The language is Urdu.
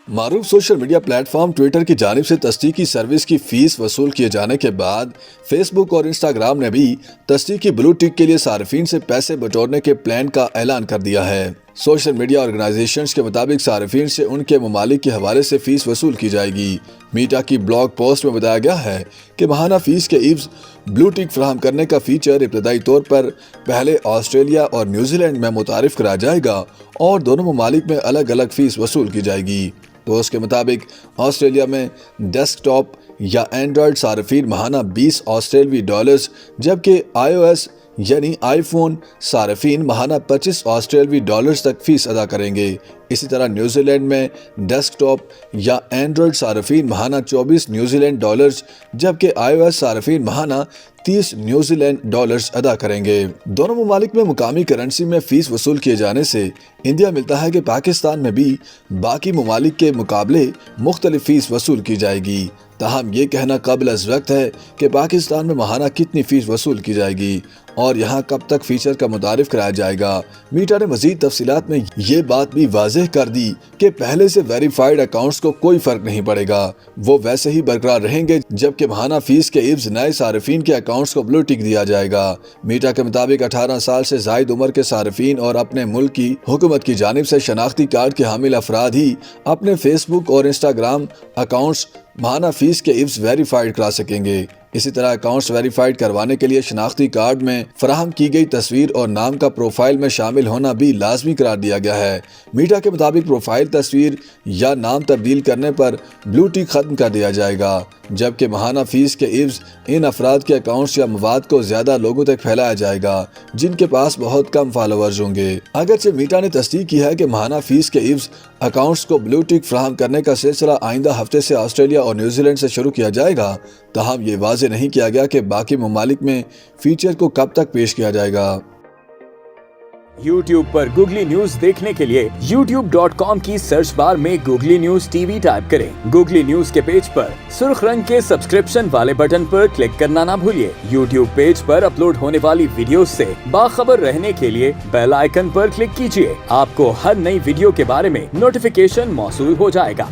معروف social media plate form Twitter کی جانب سے تصدیقی سروس کی فیس وصول کیے جانے کے بعد فیس بک اور انسٹاگرام نے بھی تصدیقی بلو ٹک کے لیے صارفین سے پیسے بٹورنے کے پلان کا اعلان کر دیا ہے۔ سوشل میڈیا آرگنائزیشنز کے مطابق صارفین سے ان کے ممالک کے حوالے سے فیس وصول کی جائے گی۔ میٹا کی بلاگ پوسٹ میں بتایا گیا ہے کہ ماہانہ فیس کے عوض بلو ٹک فراہم کرنے کا فیچر ابتدائی طور پر پہلے آسٹریلیا اور نیوزی لینڈ میں متعارف کرایا جائے گا اور دونوں ممالک میں الگ الگ فیس وصول کی جائے گی۔ پوسٹ کے مطابق آسٹریلیا میں ڈیسک ٹاپ یا اینڈرائیڈ صارفین ماہانہ $20 جبکہ آئی او ایس یعنی آئی فون صارفین ماہانہ $25 تک فیس ادا کریں گے۔ اسی طرح نیوزی لینڈ میں ڈیسک ٹاپ یا اینڈرائیڈ صارفین ماہانہ $24 جبکہ آئی او ایس صارفین ماہانہ $30 ادا کریں گے۔ دونوں ممالک میں مقامی کرنسی میں فیس وصول کیے جانے سے اندیا ملتا ہے کہ پاکستان میں بھی باقی ممالک کے مقابلے مختلف فیس وصول کی جائے گی۔ تاہم یہ کہنا قابل ذکر ہے کہ پاکستان میں ماہانہ کتنی فیس وصول کی جائے گی اور یہاں کب تک فیچر کا متعارف کرایا جائے گا۔ میٹا نے مزید تفصیلات میں یہ بات بھی واضح کر دی کہ پہلے سے ویریفائیڈ اکاؤنٹس کو کوئی فرق نہیں پڑے گا، وہ ویسے ہی برقرار رہیں گے، جبکہ ماہانہ فیس کے عوض نئے صارفین کے اکاؤنٹس کو بلو ٹک دیا جائے گا۔ میٹا کے مطابق 18 سال سے زائد عمر کے صارفین اور اپنے ملک کی حکومت کی جانب سے شناختی کارڈ کے حامل افراد ہی اپنے فیس بک اور انسٹاگرام اکاؤنٹس ماہانہ فیس کے عوض ویریفائیڈ کرا سکیں گے۔ اسی طرح اکاؤنٹس ویریفائیڈ کروانے کے لیے شناختی کارڈ میں فراہم کی گئی تصویر اور نام کا پروفائل میں شامل ہونا بھی لازمی قرار دیا گیا ہے۔ میٹا کے مطابق پروفائل تصویر یا نام تبدیل کرنے پر بلو ٹک ختم کر دیا جائے گا، جبکہ ماہانہ فیس کے عوض ان افراد کے اکاؤنٹس یا مواد کو زیادہ لوگوں تک پھیلایا جائے گا جن کے پاس بہت کم فالوورز ہوں گے۔ اگرچہ میٹا نے تصدیق کی ہے کہ ماہانہ فیس کے عوض اکاؤنٹس کو بلو ٹک فراہم کرنے کا سلسلہ آئندہ ہفتے سے آسٹریلیا اور نیوزی لینڈ سے شروع کیا جائے گا، تاہم یہ واضح نہیں کیا گیا کہ باقی ممالک میں فیچر کو کب تک پیش کیا جائے گا۔ YouTube پر گوگلی نیوز دیکھنے کے لیے youtube.com کی سرچ بار میں googly news T V type کریں۔ گوگلی نیوز کے پیج پر سرخ رنگ کے سبسکرپشن والے بٹن پر کلک کرنا نہ بھولیے۔ YouTube پیج پر اپلوڈ ہونے والی ویڈیوز سے باخبر رہنے کے لیے بیل آئیکن پر کلک کیجیے۔ آپ کو ہر نئی ویڈیو کے بارے میں نوٹیفیکیشن موصول ہو جائے گا۔